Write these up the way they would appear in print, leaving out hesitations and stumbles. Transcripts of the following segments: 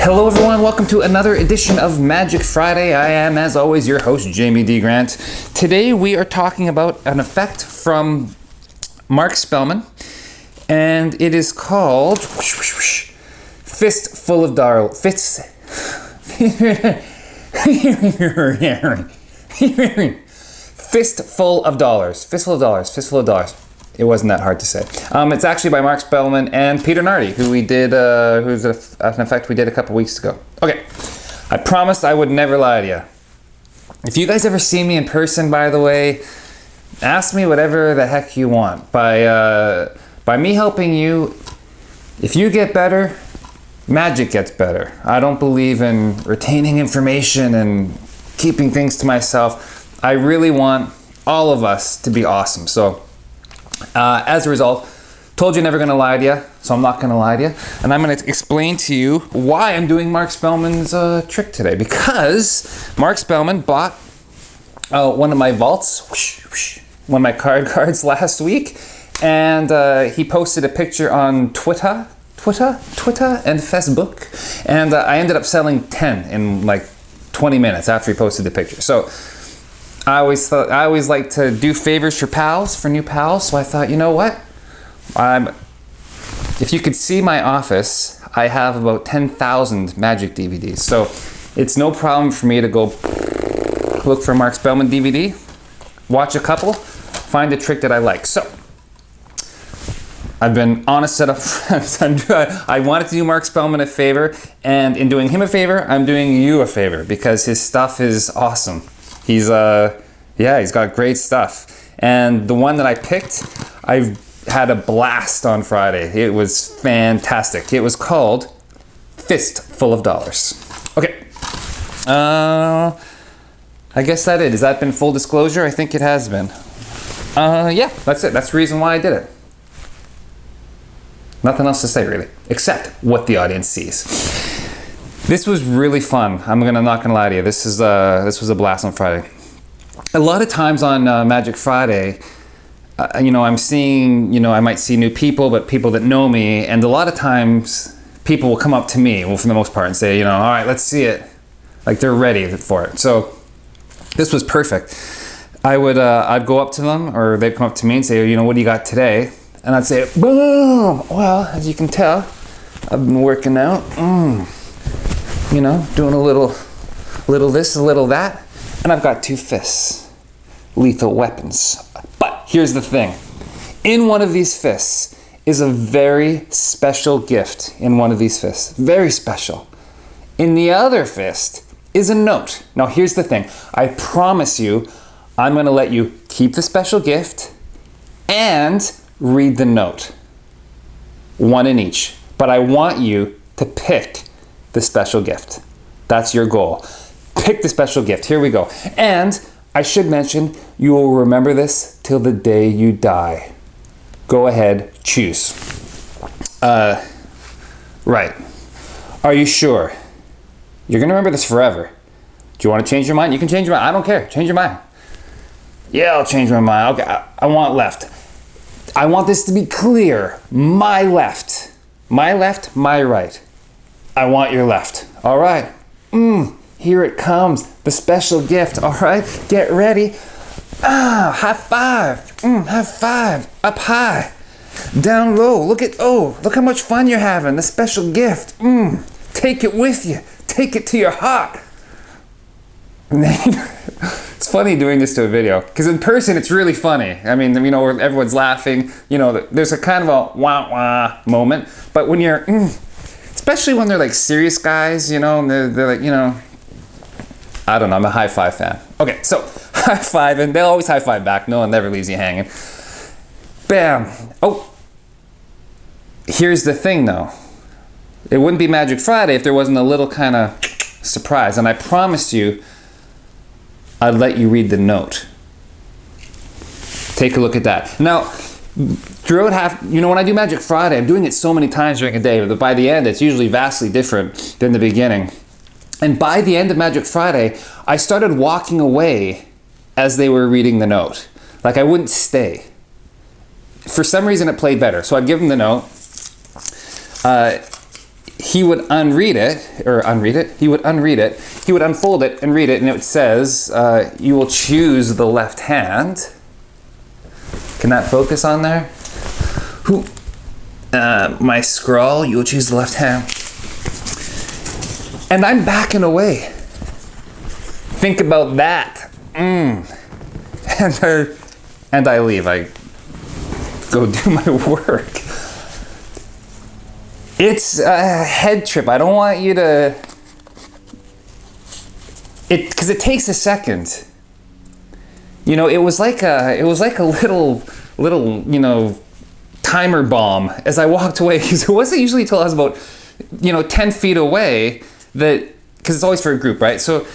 Hello everyone, welcome to another edition of Magic Friday. I am, as always, your host, Jamie D. Grant. Today we are talking about an effect from Marc Spelmann, and it is called Fistful of Dollars. Fistful of Dollars. Fistful of Dollars. Fistful of Dollars. It wasn't that hard to say. It's actually by Marc Spelmann and Peter Nardi, who we did, who's an effect we did a couple weeks ago. Okay, I promised I would never lie to you. If you guys ever see me in person, by the way, ask me whatever the heck you want. By me helping you, if you get better, magic gets better. I don't believe in retaining information and keeping things to myself. I really want all of us to be awesome. So, as a result, told you never going to lie to you, so I'm not going to lie to you. And I'm going to explain to you why I'm doing Marc Spellmann's trick today. Because Marc Spellmann bought one of my vaults, one of my cards last week. And he posted a picture on Twitter and Facebook. And I ended up selling 10 in like 20 minutes after he posted the picture. So I always like to do favors for pals, for new pals. So I thought, you know what? If you could see my office, I have about 10,000 Magic DVDs. So it's no problem for me to go look for a Marc Spellmann DVD, watch a couple, find a trick that I like. So I've been honest up front. I wanted to do Marc Spellmann a favor, and in doing him a favor, I'm doing you a favor because his stuff is awesome. He's got great stuff. And the one that I picked, I had a blast on Friday. It was fantastic. It was called Fistful of Dollars. Okay. I guess that it. Has that been full disclosure? I think it has been. Yeah, that's it. That's the reason why I did it. Nothing else to say, really, except what the audience sees. This was really fun. Not gonna lie to you. This was a blast on Friday. A lot of times on Magic Friday, I'm seeing, I might see new people, but people that know me, and a lot of times people will come up to me, well, for the most part, and say, all right, let's see it. Like they're ready for it. So this was perfect. I'd go up to them, or they'd come up to me and say, what do you got today? And I'd say, boom. Well, as you can tell, I've been working out. Doing a little this, a little that, and I've got 2 fists, lethal weapons. But here's the thing. In one of these fists is a very special gift in one of these fists. Very special. In the other fist is a note. Now here's the thing. I promise you, I'm going to let you keep the special gift and read the note. One in each. But I want you to pick the special gift. That's your goal. Pick the special gift. Here we go. And I should mention, you will remember this till the day you die. Go ahead, choose. Right. Are you sure? You're going to remember this forever. Do you want to change your mind? You can change your mind. I don't care. Change your mind. Yeah, I'll change my mind. Okay, I want left. I want this to be clear. My left. My left, my right. I want your left. All right. Here it comes. The special gift. All right. Get ready. High five. High five. Up high. Down low. Look how much fun you're having. The special gift. Take it with you. Take it to your heart. It's funny doing this to a video because in person it's really funny. I mean, where everyone's laughing. There's a kind of a wah-wah moment. But when you're... especially when they're like serious guys, and they're like, I don't know, I'm a high five fan. Okay, so high five, and they'll always high five back. No one never leaves you hanging. Bam. Oh, here's the thing though. It wouldn't be Magic Friday if there wasn't a little kind of surprise. And I promised you I'd let you read the note. Take a look at that. Now, throughout when I do Magic Friday, I'm doing it so many times during a day, but by the end, it's usually vastly different than the beginning. And by the end of Magic Friday, I started walking away as they were reading the note. Like I wouldn't stay. For some reason, it played better. So I'd give them the note. he would unread it, or unread it, he would unread it, he would unfold it and read it, and it says, you will choose the left hand. Can that focus on there? Who? My scroll, you will choose the left hand. And I'm backing away. Think about that. And I leave. I go do my work. It's a head trip. I don't want you to... Because it takes a second. You know, it was like a little, you know, timer bomb as I walked away. Because it wasn't usually until I was about, 10 feet away that, because it's always for a group, right? So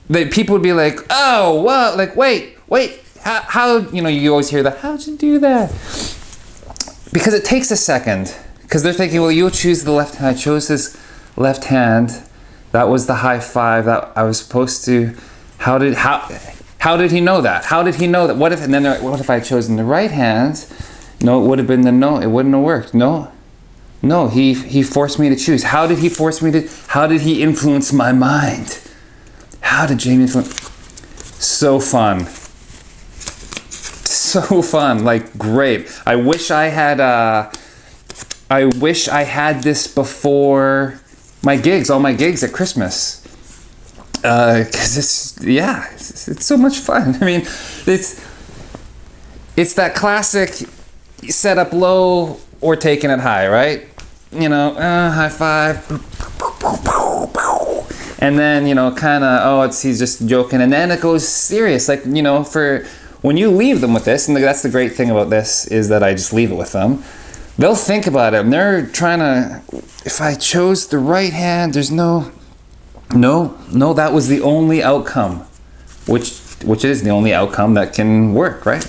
that people would be like, oh, what? Like, wait, how, you always hear that, how'd you do that? Because it takes a second. Because they're thinking, well, you'll choose the left hand. I chose his left hand. That was the high five that I was supposed to. How did he know that? How did he know that? What if I had chosen the right hand? No, it would have been the no. It wouldn't have worked. No, he forced me to choose. How did he force me to? How did he influence my mind? How did Jamie influence? So fun. So fun. Like, great. I wish I had this before my gigs, all my gigs at Christmas. Because it's so much fun. I mean, it's that classic set up low or taking it high, right? High five. And then, kind of, he's just joking. And then it goes serious. Like, for when you leave them with this, and that's the great thing about this, is that I just leave it with them. They'll think about it, and they're trying to, if I chose the right hand, there's no, that was the only outcome, which is the only outcome that can work, right?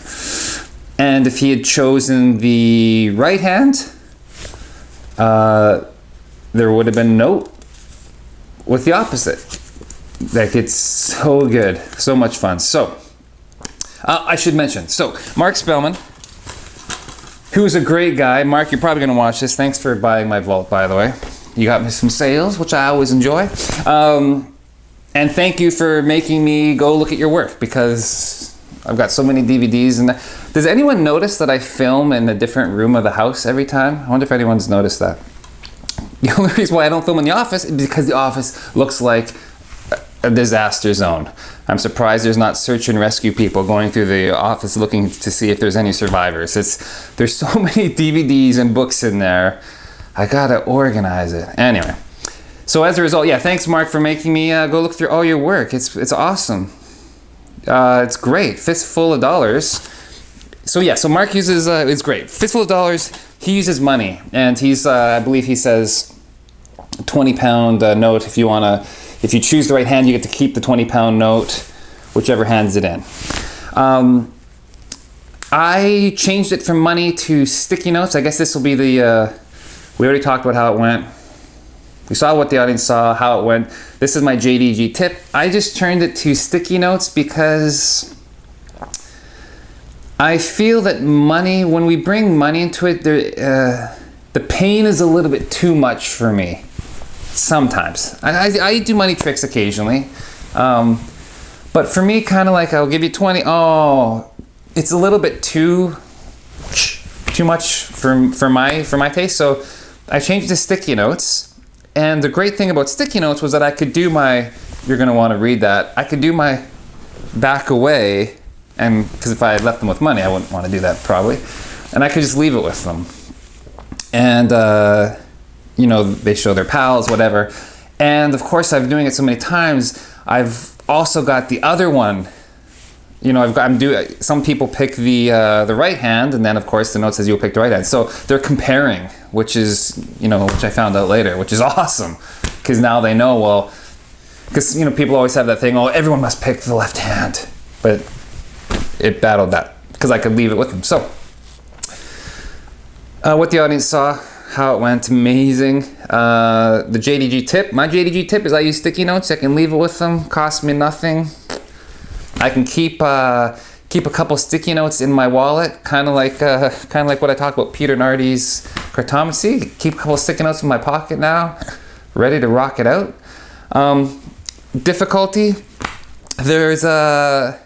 And if he had chosen the right hand, there would have been no with the opposite. Like, it's so good, so much fun. So, I should mention, Marc Spelmann, who's a great guy. Marc, you're probably going to watch this. Thanks for buying my vault, by the way. You got me some sales, which I always enjoy. And thank you for making me go look at your work, because I've got so many DVDs. And does anyone notice that I film in a different room of the house every time? I wonder if anyone's noticed that. The only reason why I don't film in the office is because the office looks like a disaster zone. I'm surprised there's not search and rescue people going through the office looking to see if there's any survivors. There's so many DVDs and books in there. I gotta organize it. Anyway, so as a result, thanks, Marc, for making me go look through all your work. It's awesome. It's great. Fistful of dollars. So Marc uses, it's great. Fistful of dollars, he uses money. And he's, I believe he says, £20 note. If you choose the right hand, you get to keep the £20 note, whichever hands it in. I changed it from money to sticky notes. I guess this will be the, we already talked about how it went. We saw what the audience saw, how it went. This is my JDG tip. I just turned it to sticky notes because I feel that money, when we bring money into it, the pain is a little bit too much for me. Sometimes. I do money tricks occasionally. But for me, kind of like, I'll give you 20. Oh, it's a little bit too much for my taste. So I changed to sticky notes. And the great thing about sticky notes was that I could do you're going to want to read that. I could do my back away, and because if I had left them with money, I wouldn't want to do that probably. And I could just leave it with them. And, they show their pals, whatever. And of course, I'm doing it so many times, I've also got the other one. Some people pick the right hand, and then of course the note says you'll pick the right hand. So they're comparing, which is, which I found out later, which is awesome. Because now they know, well, because, people always have that thing, oh, everyone must pick the left hand. But it battled that, because I could leave it with them. So, what the audience saw, how it went, amazing. The JDG tip, my JDG tip is I use sticky notes. I can leave it with them, cost me nothing. I can keep a couple sticky notes in my wallet, kind of like what I talked about Peter Nardi's cartomancy. Keep a couple sticky notes in my pocket now, ready to rock it out. Difficulty. There's a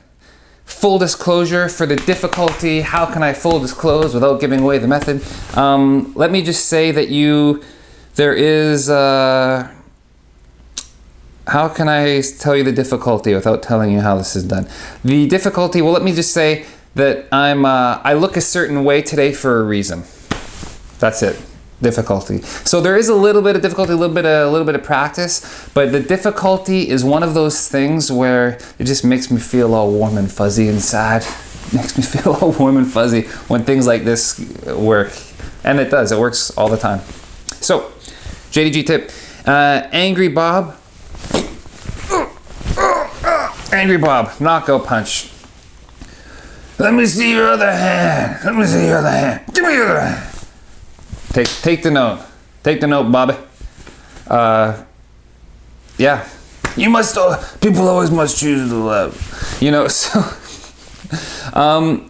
full disclosure for the difficulty. How can I full disclose without giving away the method? Let me just say that there is, how can I tell you the difficulty without telling you how this is done? The difficulty, well, let me just say that I look a certain way today for a reason. That's it. Difficulty. So there is a little bit of difficulty, a little bit of practice, but the difficulty is one of those things where it just makes me feel all warm and fuzzy inside. It makes me feel all warm and fuzzy when things like this work. And it does. It works all the time. So, JDG tip. Angry Bob. Angry Bob. Knockout punch. Let me see your other hand. Let me see your other hand. Give me your other hand. Take the note. Take the note, Bobby. Yeah. You must, people always must choose the left. You know, so,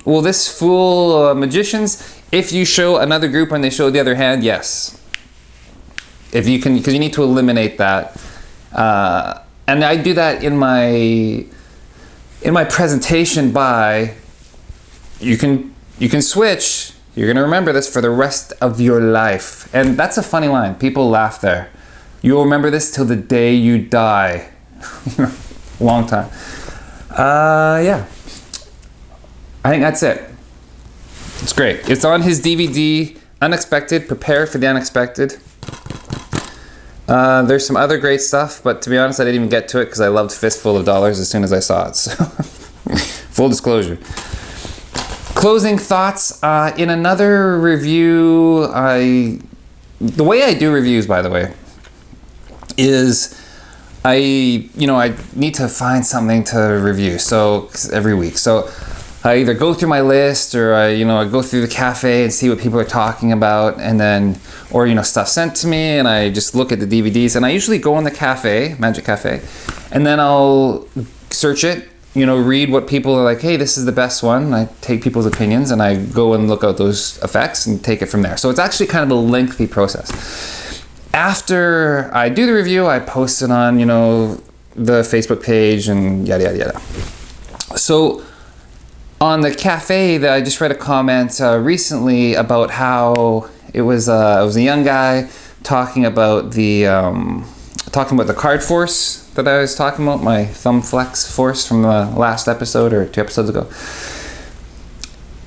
will this fool magicians? If you show another group and they show the other hand, yes. If you can, because you need to eliminate that. And I do that in my presentation by, you can switch. You're going to remember this for the rest of your life. And that's a funny line. People laugh there. You'll remember this till the day you die. Long time. Yeah. I think that's it. It's great. It's on his DVD, Unexpected, Prepare for the Unexpected. There's some other great stuff, but to be honest, I didn't even get to it because I loved Fistful of Dollars as soon as I saw it. So, full disclosure. Closing thoughts. In another review, the way I do reviews, by the way, is I need to find something to review. So every week, so I either go through my list or I go through the cafe and see what people are talking about, and then or stuff sent to me, and I just look at the DVDs, and I usually go on the cafe, Magic Cafe, and then I'll search it. Read what people are like, hey, this is the best one. I take people's opinions and I go and look out those effects and take it from there. So it's actually kind of a lengthy process. After I do the review, I post it on, the Facebook page and yada, yada, yada. So on the cafe, I just read a comment recently about how it was a young guy talking about the card force that I was talking about, my thumb flex force from the last episode or 2 episodes ago.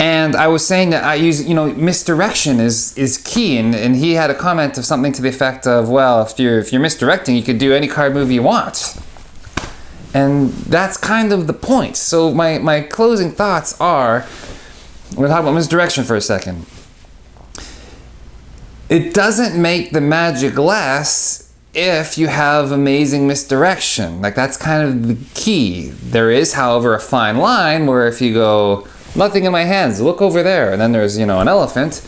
And I was saying that I use, misdirection is key. And he had a comment of something to the effect of, well, if you're misdirecting, you could do any card move you want. And that's kind of the point. So my closing thoughts are, we're talking about misdirection for a second. It doesn't make the magic less if you have amazing misdirection. Like, that's kind of the key. There is, however, a fine line where if you go, nothing in my hands, look over there, and then there's, an elephant,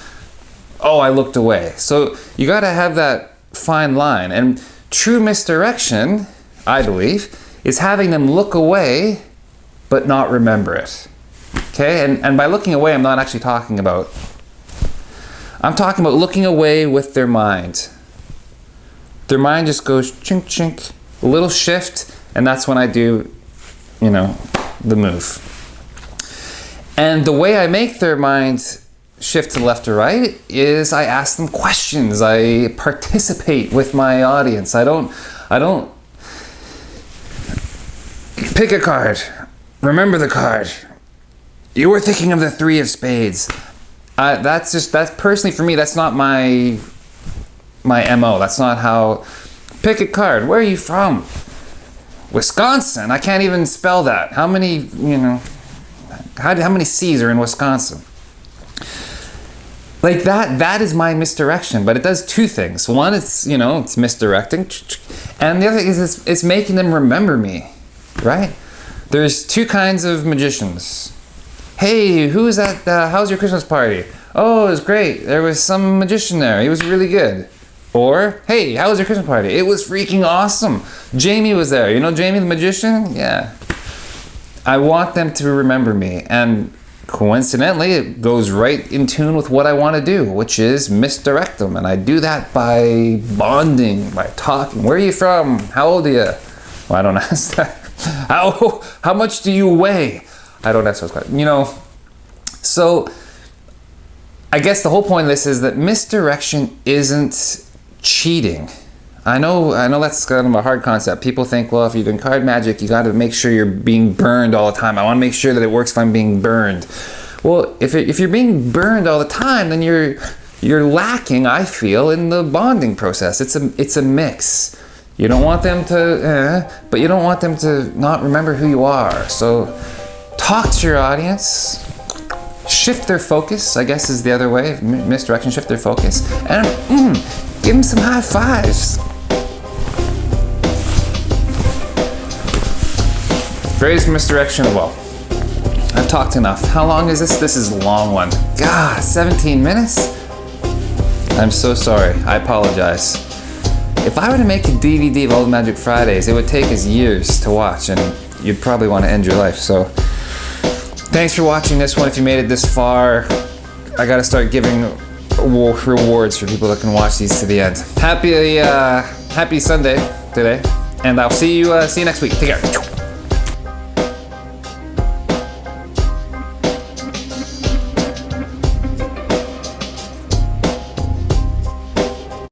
oh, I looked away. So you got to have that fine line. And true misdirection, I believe, is having them look away but not remember it. Okay? And by looking away, I'm not actually talking about, I'm talking about looking away with their mind. Their mind just goes chink chink, a little shift, and that's when I do, the move. And the way I make their mind shift to left or right is I ask them questions. I participate with my audience. I don't pick a card. Remember the card. You were thinking of the 3 of spades. That's personally for me, that's not my MO. That's not how. Pick a card. Where are you from? Wisconsin. I can't even spell that. How many, how many C's are in Wisconsin? Like that is my misdirection, but it does 2 things. One, it's misdirecting, and the other thing is it's making them remember me, right? There's 2 kinds of magicians. Hey, who was at how's your Christmas party? Oh, it was great. There was some magician there. He was really good. Or, hey, how was your Christmas party? It was freaking awesome. Jamie was there. Jamie the magician? Yeah. I want them to remember me. And coincidentally, it goes right in tune with what I want to do, which is misdirect them. And I do that by bonding, by talking. Where are you from? How old are you? Well, I don't ask that. How much do you weigh? I don't ask those questions. So I guess the whole point of this is that misdirection isn't cheating. I know that's kind of a hard concept. People think, well, if you're doing card magic, you got to make sure you're being burned all the time. I want to make sure that it works if I'm being burned. Well, if you're being burned all the time, then you're lacking, I feel, in the bonding process. It's a mix. You don't want them to, but you don't want them to not remember who you are. So talk to your audience. Shift their focus, I guess, is the other way. Misdirection, shift their focus. And give them some high fives. Phrase misdirection, well, I've talked enough. How long is this? This is a long one. God, 17 minutes? I'm so sorry. I apologize. If I were to make a DVD of Old Magic Fridays, it would take us years to watch, and you'd probably want to end your life. So thanks for watching this one. If you made it this far, I gotta start giving rewards for people that can watch these to the end. Happy Sunday today, and I'll see you next week. Take care.